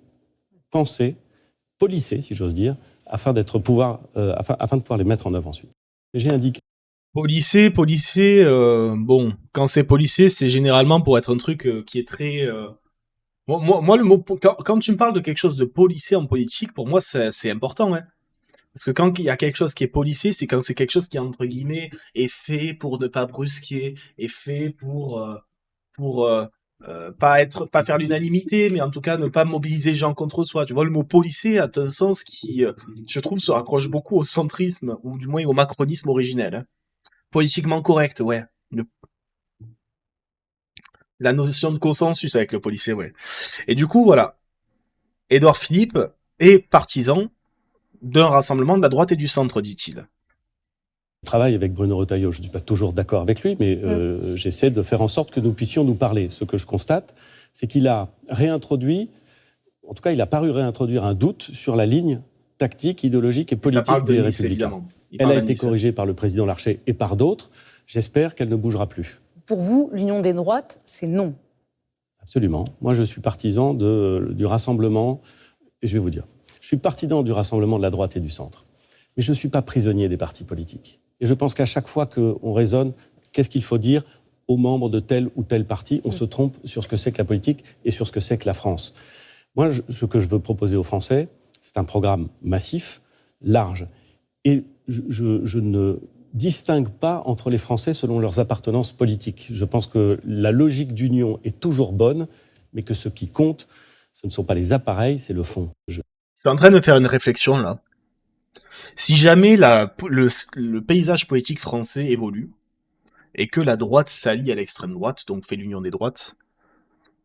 Speaker 17: pensés, polissés, si j'ose dire, afin de pouvoir les mettre en œuvre ensuite. J'ai indiqué.
Speaker 1: Polissé, bon, quand c'est polissé, c'est généralement pour être un truc qui est très... Moi, le mot, quand tu me parles de quelque chose de polissé en politique, pour moi, c'est important, hein. Parce que quand il y a quelque chose qui est polissé, c'est quand c'est quelque chose qui, entre guillemets, est fait pour ne pas brusquer, est fait pour pas faire l'unanimité, mais en tout cas ne pas mobiliser les gens contre soi. Tu vois, le mot polissé a un sens qui, je trouve, se raccroche beaucoup au centrisme, ou du moins au macronisme originel. Hein. Politiquement correct, ouais. La notion de consensus avec le policier, ouais. Et du coup, voilà. Édouard Philippe est partisan d'un rassemblement de la droite et du centre, dit-il.
Speaker 17: Je travaille avec Bruno Retailleau, je ne suis pas toujours d'accord avec lui, mais j'essaie de faire en sorte que nous puissions nous parler. Ce que je constate, c'est qu'il a réintroduit, en tout cas il a paru réintroduire un doute sur la ligne tactique, idéologique et politique des Républicains. Elle a été corrigée par le président Larcher et par d'autres. J'espère qu'elle ne bougera plus.
Speaker 4: Pour vous, l'union des droites, c'est non.
Speaker 17: Absolument. Moi, je suis partisan du rassemblement, et je vais vous dire, je suis partisan du rassemblement de la droite et du centre. Mais je ne suis pas prisonnier des partis politiques. Et je pense qu'à chaque fois qu'on raisonne, qu'est-ce qu'il faut dire aux membres de tel ou tel parti, on se trompe sur ce que c'est que la politique et sur ce que c'est que la France. Moi, ce que je veux proposer aux Français, c'est un programme massif, large. Et je ne distingue pas entre les Français selon leurs appartenances politiques. Je pense que la logique d'union est toujours bonne, mais que ce qui compte, ce ne sont pas les appareils, c'est le fond.
Speaker 1: Je suis en train de faire une réflexion, là. Si jamais le paysage politique français évolue, et que la droite s'allie à l'extrême droite, donc fait l'union des droites,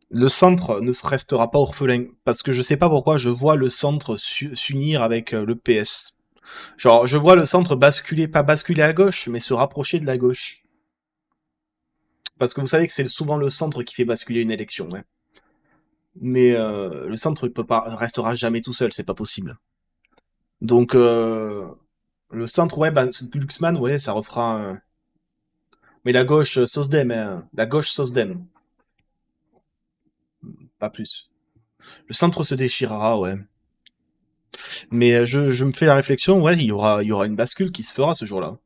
Speaker 1: le centre ne restera pas orphelin. Parce que je sais pas pourquoi je vois le centre s'unir avec le PS. Genre, je vois le centre pas basculer à gauche, mais se rapprocher de la gauche. Parce que vous savez que c'est souvent le centre qui fait basculer une élection. Hein. Mais le centre restera jamais tout seul, c'est pas possible. Donc, le centre, ouais, bah, Glucksmann, ouais, ça refera. Mais la gauche, SOSDEM, hein. La gauche, SOSDEM. Pas plus. Le centre se déchirera, ouais. Mais je me fais la réflexion, ouais, il y aura une bascule qui se fera ce jour-là.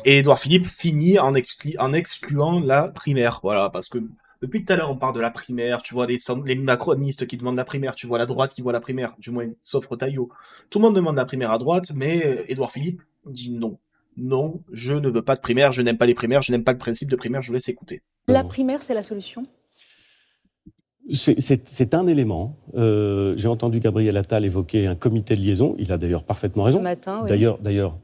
Speaker 1: Et Édouard Philippe finit en excluant la primaire, voilà, parce que depuis tout à l'heure on parle de la primaire, tu vois les macronistes qui demandent la primaire, tu vois la droite qui voit la primaire, du moins sauf Retailleau. Tout le monde demande la primaire à droite, mais Édouard Philippe dit non. Non, je ne veux pas de primaire, je n'aime pas les primaires, je n'aime pas le principe de primaire, je vous laisse écouter.
Speaker 4: La primaire, c'est la solution?
Speaker 20: C'est un élément. J'ai entendu Gabriel Attal évoquer un comité de liaison. Il a d'ailleurs parfaitement raison.
Speaker 4: Ce matin, oui.
Speaker 20: D'ailleurs,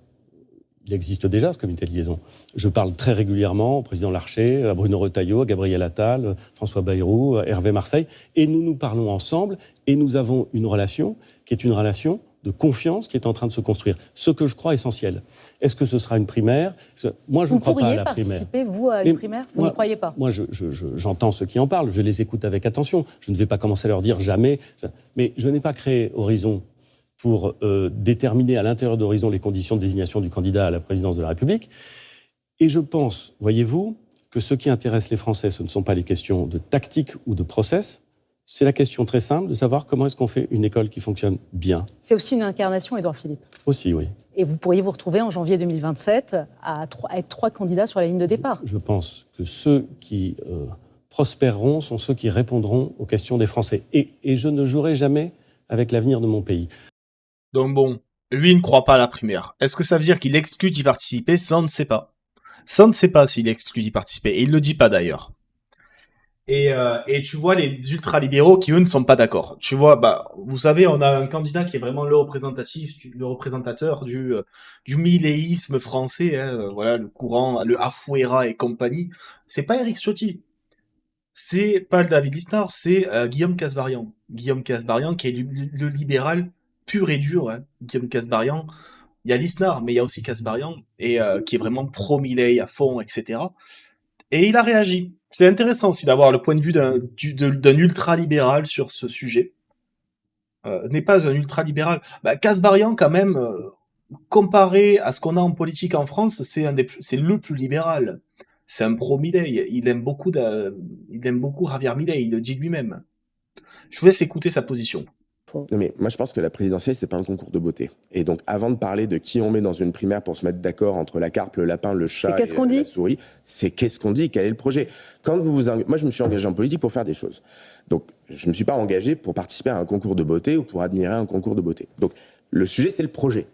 Speaker 20: il existe déjà ce comité de liaison. Je parle très régulièrement au président Larcher, à Bruno Retailleau, à Gabriel Attal, François Bayrou, à Hervé Marseille. Et nous parlons ensemble et nous avons une relation qui est une relation de confiance qui est en train de se construire. Ce que je crois essentiel. Est-ce que ce sera une primaire? Moi, je ne crois pas à la primaire.
Speaker 4: Vous pourriez participer, vous, à une primaire? Vous n'y croyez pas?
Speaker 20: Moi, j'entends ceux qui en parlent, je les écoute avec attention. Je ne vais pas commencer à leur dire jamais. Mais je n'ai pas créé Horizon pour déterminer à l'intérieur d'Horizon les conditions de désignation du candidat à la présidence de la République. Et je pense, voyez-vous, que ce qui intéresse les Français, ce ne sont pas les questions de tactique ou de process, c'est la question très simple de savoir comment est-ce qu'on fait une école qui fonctionne bien.
Speaker 4: C'est aussi une incarnation, Édouard Philippe.
Speaker 20: Aussi, oui.
Speaker 4: Et vous pourriez vous retrouver en janvier 2027 à être 3 candidats sur la ligne de départ.
Speaker 20: Je pense que ceux qui prospéreront sont ceux qui répondront aux questions des Français. Et je ne jouerai jamais avec l'avenir de mon pays.
Speaker 1: Donc bon, lui il ne croit pas à la primaire. Est-ce que ça veut dire qu'il exclut d'y participer? Ça, on ne sait pas. Ça, on ne sait pas s'il exclut d'y participer. Et il ne le dit pas d'ailleurs. Et tu vois les ultralibéraux qui, eux, ne sont pas d'accord. Tu vois, bah, vous savez, on a un candidat qui est vraiment le représentateur du milléisme français, hein, voilà, le courant, le Afuera et compagnie. C'est pas Éric Ciotti. C'est pas David Lisnard, c'est Guillaume Kasbarian. Guillaume Kasbarian qui est le libéral pur et dur, hein. Guillaume Kasbarian. Il y a Lisnard, mais il y a aussi Kasbarian, et qui est vraiment pro-Milei à fond, etc. Et il a réagi. C'est intéressant aussi d'avoir le point de vue d'un ultra-libéral sur ce sujet. N'est pas un ultra-libéral. Bah, Kasbarian, quand même, comparé à ce qu'on a en politique en France, c'est le plus libéral. C'est un pro-Milei. Il aime beaucoup Javier Milei, il le dit lui-même. Je vous laisse écouter sa position.
Speaker 21: Non mais moi je pense que la présidentielle c'est pas un concours de beauté. Et donc avant de parler de qui on met dans une primaire pour se mettre d'accord entre la carpe, le lapin, le chat et la souris, c'est qu'est-ce qu'on dit, quel est le projet. Moi je me suis engagé en politique pour faire des choses. Donc je me suis pas engagé pour participer à un concours de beauté ou pour admirer un concours de beauté. Donc le sujet c'est le projet.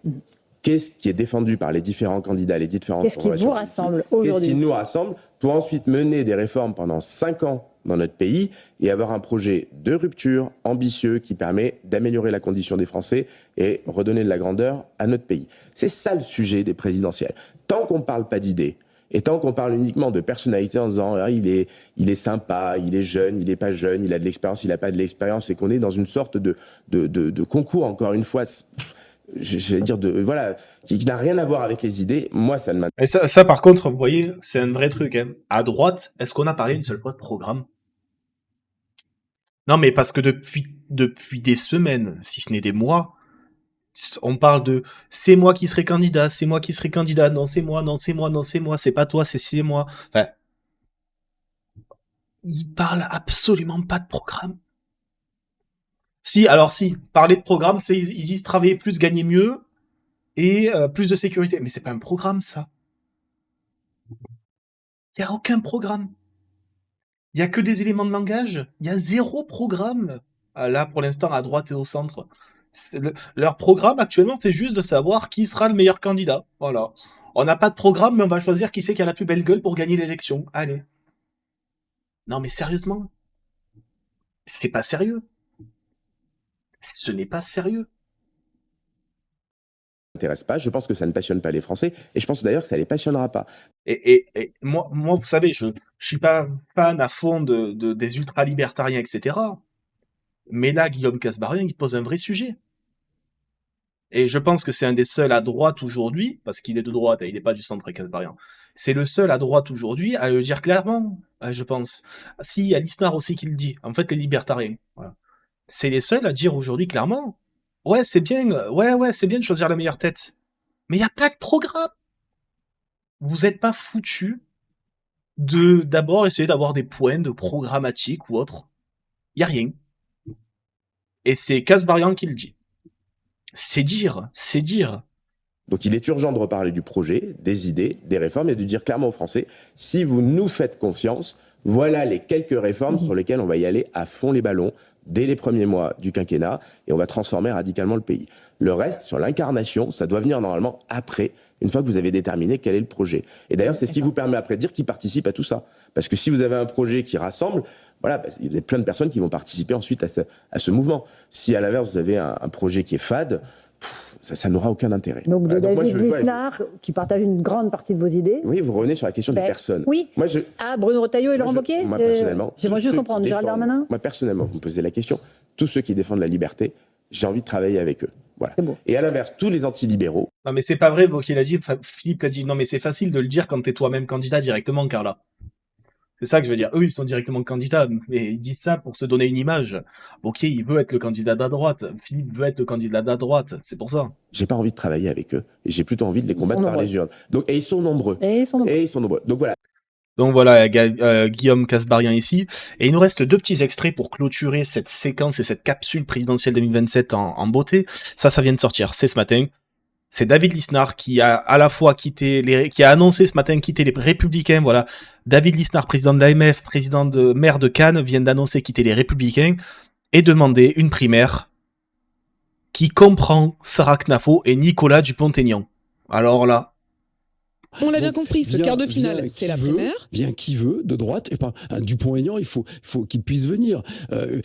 Speaker 21: Qu'est-ce qui est défendu par les différents candidats, les différentes
Speaker 18: Qu'est-ce qui vous rassemble aujourd'hui?
Speaker 21: Qu'est-ce qui nous rassemble pour ensuite mener des réformes pendant 5 ans dans notre pays et avoir un projet de rupture ambitieux qui permet d'améliorer la condition des Français et redonner de la grandeur à notre pays. C'est ça le sujet des présidentielles. Tant qu'on ne parle pas d'idées, et tant qu'on parle uniquement de personnalité en disant ah, il est sympa, il est jeune, il n'est pas jeune, il a de l'expérience, il n'a pas de l'expérience, et qu'on est dans une sorte de concours, encore une fois, j'allais dire, voilà, qui n'a rien à voir avec les idées, moi ça ne m'intéresse.
Speaker 1: Et ça par contre, vous voyez, c'est un vrai truc. Hein. À droite, est-ce qu'on a parlé une seule fois de programme? Non mais parce que depuis des semaines, si ce n'est des mois, on parle de c'est moi qui serai candidat, c'est moi qui serai candidat, non c'est moi, non c'est moi, non c'est moi, c'est pas toi, c'est moi. Enfin, ils parlent absolument pas de programme. Si, parler de programme, c'est ils disent travailler plus, gagner mieux et plus de sécurité. Mais c'est pas un programme ça. Il y a aucun programme. Il y a que des éléments de langage. Il y a 0 programme. Là, pour l'instant, à droite et au centre. Leur programme, actuellement, c'est juste de savoir qui sera le meilleur candidat. Voilà. On n'a pas de programme, mais on va choisir qui c'est qui a la plus belle gueule pour gagner l'élection. Allez. Non, mais sérieusement. C'est pas sérieux. Ce n'est pas sérieux.
Speaker 21: M'intéresse pas, je pense que ça ne passionne pas les Français, et je pense d'ailleurs que ça les passionnera pas.
Speaker 1: Et moi, vous savez, je suis pas fan à fond des ultra-libertariens, etc. Mais là, Guillaume Kasbarian, il pose un vrai sujet. Et je pense que c'est un des seuls à droite aujourd'hui, parce qu'il est de droite et il n'est pas du centre Kasbarian. C'est le seul à droite aujourd'hui à le dire clairement, je pense. Si, il y a Lisnard aussi qui le dit. En fait, les libertariens. Voilà. c'est les seuls à dire aujourd'hui clairement, ouais, c'est bien, c'est bien de choisir la meilleure tête. Mais il n'y a pas de programme. Vous n'êtes pas foutus de d'abord essayer d'avoir des points de programmatique ou autre. Il n'y a rien. Et c'est Kasbarian qui le dit. C'est dire.
Speaker 21: Donc il est urgent de reparler du projet, des idées, des réformes et de dire clairement aux Français, si vous nous faites confiance, voilà les quelques réformes sur lesquelles on va y aller à fond les ballons dès les premiers mois du quinquennat et on va transformer radicalement le pays. Le reste, sur l'incarnation, ça doit venir normalement après, une fois que vous avez déterminé quel est le projet. Et d'ailleurs, c'est ce qui vous permet après de dire qui participe à tout ça. Parce que si vous avez un projet qui rassemble, voilà, vous avez plein de personnes qui vont participer ensuite à ce mouvement. Si à l'inverse, vous avez un projet qui est fade, ça n'aura aucun intérêt.
Speaker 3: Donc de
Speaker 21: Voilà.
Speaker 3: David Lisnard, qui partage une grande partie de vos idées.
Speaker 21: Oui, vous revenez sur la question des personnes.
Speaker 3: Oui.
Speaker 21: Moi,
Speaker 3: Bruno Retailleau et Laurent Wauquiez.
Speaker 21: Moi, personnellement,
Speaker 3: j'aimerais juste comprendre. Gérald Darmanin.
Speaker 21: Moi, personnellement, vous me posez la question. Tous ceux qui défendent la liberté, j'ai envie de travailler avec eux. Voilà.
Speaker 3: Bon.
Speaker 21: Et à l'inverse, tous les antilibéraux.
Speaker 1: Non mais c'est pas vrai, Wauquiez l'a dit, Philippe l'a dit. Non mais c'est facile de le dire quand t'es toi-même candidat directement, Carla. C'est ça que je veux dire. Eux, ils sont directement candidats, mais ils disent ça pour se donner une image. Wauquiez, il veut être le candidat de la droite. Philippe veut être le candidat de la droite. C'est pour ça.
Speaker 21: J'ai pas envie de travailler avec eux. Et j'ai plutôt envie de les combattre par les urnes. Donc, et ils sont nombreux. Donc voilà.
Speaker 1: Donc voilà, Guillaume Kasbarian ici. Et il nous reste 2 petits extraits pour clôturer cette séquence et cette capsule présidentielle 2027 en beauté. Ça vient de sortir. C'est ce matin. C'est David Lisnard qui a à la fois qui a annoncé ce matin quitter les Républicains. Voilà, David Lisnard, président de l'AMF, maire de Cannes, vient d'annoncer quitter les Républicains et demander une primaire qui comprend Sarah Knafo et Nicolas Dupont-Aignan. Alors là.
Speaker 6: On l'a bien compris, ce quart de finale, c'est la primaire.
Speaker 22: Vient qui veut, de droite. Et pas un Dupont-Aignan, il faut qu'il puisse venir.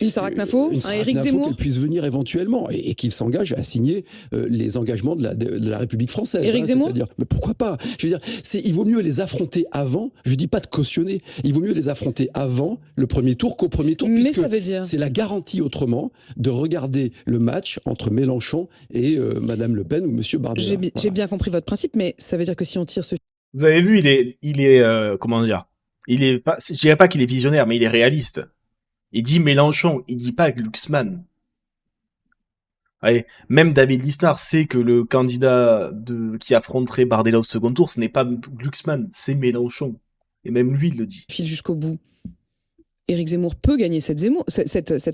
Speaker 6: Une Sarah Knafo, un Éric Zemmour.
Speaker 22: Qu'il puisse venir éventuellement et qu'il s'engage à signer les engagements de la République française.
Speaker 6: Éric Zemmour.
Speaker 22: Mais pourquoi pas? Je veux dire, il vaut mieux les affronter avant. Je dis pas de cautionner. Il vaut mieux les affronter avant le premier tour qu'au premier tour.
Speaker 6: Mais ça veut dire.
Speaker 22: C'est la garantie autrement de regarder le match entre Mélenchon et Madame Le Pen ou Monsieur Bardella.
Speaker 6: J'ai bien compris votre principe, mais ça veut dire que si on tire ce.
Speaker 1: Vous avez vu, il est comment dire, il est pas, je dirais pas qu'il est visionnaire, mais il est réaliste. Il dit Mélenchon, il dit pas Glucksmann. Allez, même David Lisnard sait que le candidat qui affronterait Bardella au second tour, ce n'est pas Glucksmann, c'est Mélenchon. Et même lui, il le dit.
Speaker 6: File jusqu'au bout. Éric Zemmour peut gagner cette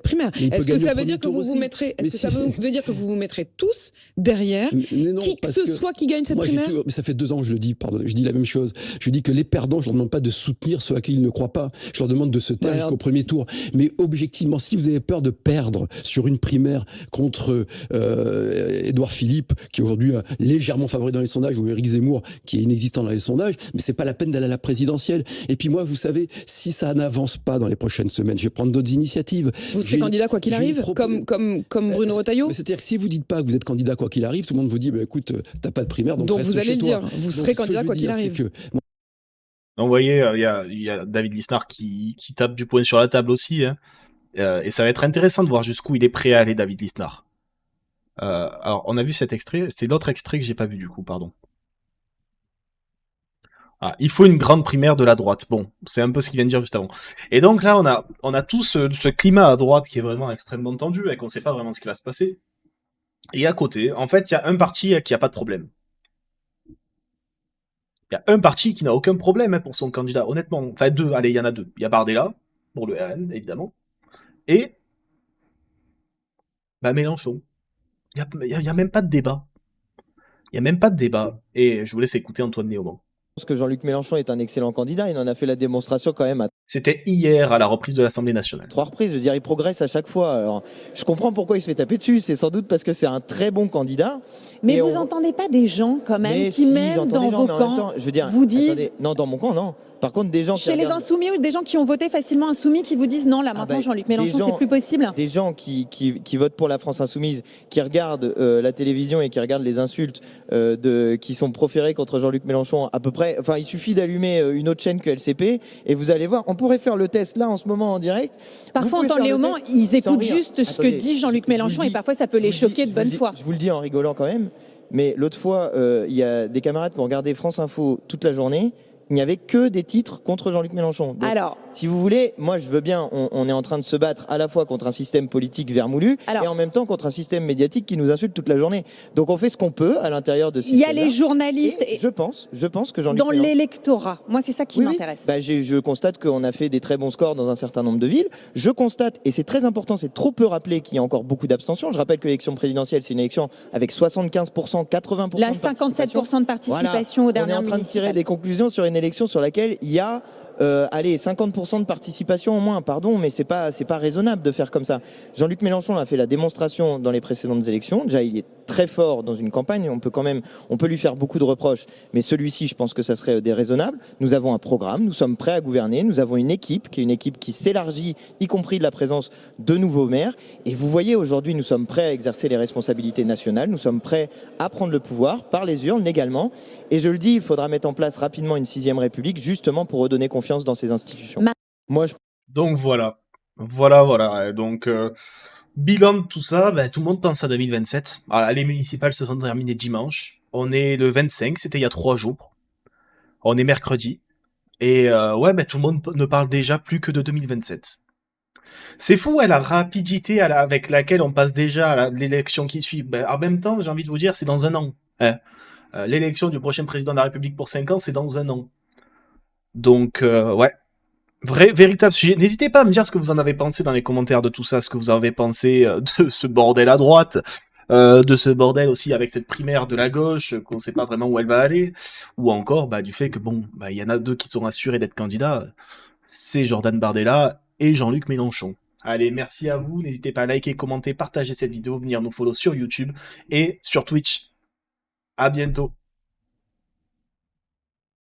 Speaker 6: primaire. Est-ce que ça veut dire que vous vous mettrez, que vous vous mettrez tous derrière qui que ce soit qui gagne cette primaire?
Speaker 22: Mais ça fait 2 ans que je le dis, pardon, je dis la même chose. Je dis que les perdants, je leur demande pas de soutenir ceux à qui ils ne croient pas. Je leur demande de se taire jusqu'au premier tour. Mais objectivement, si vous avez peur de perdre sur une primaire contre Édouard Philippe, qui est aujourd'hui légèrement favori dans les sondages, ou Éric Zemmour, qui est inexistant dans les sondages, mais c'est pas la peine d'aller à la présidentielle. Et puis moi, vous savez, si ça n'avance pas dans les prochaines semaines, je vais prendre d'autres initiatives.
Speaker 6: Vous serez candidat quoi qu'il arrive, comme Bruno Retailleau.
Speaker 22: C'est-à-dire que si vous dites pas que vous êtes candidat quoi qu'il arrive, tout le monde vous dit bah, écoute, t'as pas de primaire, donc
Speaker 6: vous allez le dire, vous serez candidat quoi qu'il arrive.
Speaker 1: Donc, vous voyez, il y a David Lisnard qui tape du poing sur la table aussi, hein. Et ça va être intéressant de voir jusqu'où il est prêt à aller, David Lisnard. Alors, on a vu cet extrait, c'est l'autre extrait que j'ai pas vu du coup, pardon. Ah, il faut une grande primaire de la droite. Bon, c'est un peu ce qu'il vient de dire juste avant. Et donc là, on a tout ce climat à droite qui est vraiment extrêmement tendu et qu'on sait pas vraiment ce qui va se passer. Et à côté, en fait, il y a un parti qui a pas de problème. Il y a un parti qui n'a aucun problème pour son candidat, honnêtement. Enfin, 2, allez, il y en a 2. Il y a Bardella, pour le RN, évidemment. Et Mélenchon. Il y a même pas de débat. Il y a même pas de débat. Et je vous laisse écouter Antoine Néaumont.
Speaker 14: Je pense que Jean-Luc Mélenchon est un excellent candidat. Il en a fait la démonstration quand même à...
Speaker 1: C'était hier à la reprise de l'Assemblée nationale.
Speaker 14: 3 reprises, je veux dire, il progresse à chaque fois. Alors, je comprends pourquoi il se fait taper dessus. C'est sans doute parce que c'est un très bon candidat.
Speaker 4: Mais vous n'entendez pas des gens quand même qui, même dans vos camps, vous disent...
Speaker 14: Attendez, non, dans mon camp, non. Par contre, des gens
Speaker 4: chez les insoumis ou des gens qui ont voté facilement insoumis qui vous disent non, là maintenant Jean-Luc Mélenchon, c'est plus possible.
Speaker 14: Des gens qui votent pour la France insoumise, qui regardent la télévision et qui regardent les insultes qui sont proférées contre Jean-Luc Mélenchon à peu près. Enfin, il suffit d'allumer une autre chaîne que LCP et vous allez voir. On pourrait faire le test là en ce moment en direct.
Speaker 4: Parfois, en temps Léaumont, ils écoutent juste ce que dit Jean-Luc Mélenchon et parfois ça peut les choquer de bonne foi.
Speaker 14: Je vous le dis en rigolant quand même. Mais l'autre fois, il y a des camarades qui ont regardé France Info toute la journée. Il n'y avait que des titres contre Jean-Luc Mélenchon. Donc,
Speaker 4: alors,
Speaker 14: si vous voulez, moi je veux bien, on est en train de se battre à la fois contre un système politique vermoulu et en même temps contre un système médiatique qui nous insulte toute la journée. Donc on fait ce qu'on peut à l'intérieur de ces
Speaker 2: Il y a les journalistes.
Speaker 14: Et je pense que Jean-Luc
Speaker 2: dans
Speaker 14: Mélenchon...
Speaker 2: l'électorat, moi c'est ça qui m'intéresse.
Speaker 14: Bah, je constate qu'on a fait des très bons scores dans un certain nombre de villes. Je constate, et c'est très important, c'est trop peu rappelé qu'il y a encore beaucoup d'abstention. Je rappelle que l'élection présidentielle, c'est une élection avec 75%, 80%
Speaker 2: La
Speaker 14: de participation.
Speaker 2: 57% de participation
Speaker 14: Voilà.
Speaker 2: aux dernières
Speaker 14: On est en train de tirer
Speaker 2: municipales.
Speaker 14: des conclusions sur une élection sur laquelle il y a 50% de participation au moins, pardon, mais c'est pas raisonnable de faire comme ça. Jean-Luc Mélenchon a fait la démonstration dans les précédentes élections. Déjà, il est très fort dans une campagne. On peut lui faire beaucoup de reproches, mais celui-ci, je pense que ça serait déraisonnable. Nous avons un programme, nous sommes prêts à gouverner, nous avons une équipe qui s'élargit, y compris de la présence de nouveaux maires. Et vous voyez, aujourd'hui, nous sommes prêts à exercer les responsabilités nationales. Nous sommes prêts à prendre le pouvoir par les urnes légalement. Et je le dis, il faudra mettre en place rapidement une 6e République, justement pour redonner confiance dans ces institutions.
Speaker 1: Donc voilà. Voilà. Donc, bilan de tout ça, tout le monde pense à 2027. Voilà, les municipales se sont terminées dimanche. On est le 25, c'était il y a 3 jours. On est mercredi. Et tout le monde ne parle déjà plus que de 2027. C'est fou, la rapidité avec laquelle on passe déjà à l'élection qui suit. En même temps, j'ai envie de vous dire, c'est dans un an. L'élection du prochain président de la République pour 5 ans, c'est dans un an. Donc, véritable sujet. N'hésitez pas à me dire ce que vous en avez pensé dans les commentaires de tout ça, ce que vous avez pensé de ce bordel à droite, de ce bordel aussi avec cette primaire de la gauche, qu'on sait pas vraiment où elle va aller, ou encore du fait que il y en a 2 qui sont assurés d'être candidats, c'est Jordan Bardella et Jean-Luc Mélenchon. Allez, merci à vous, n'hésitez pas à liker, commenter, partager cette vidéo, venir nous follow sur YouTube et sur Twitch. À bientôt.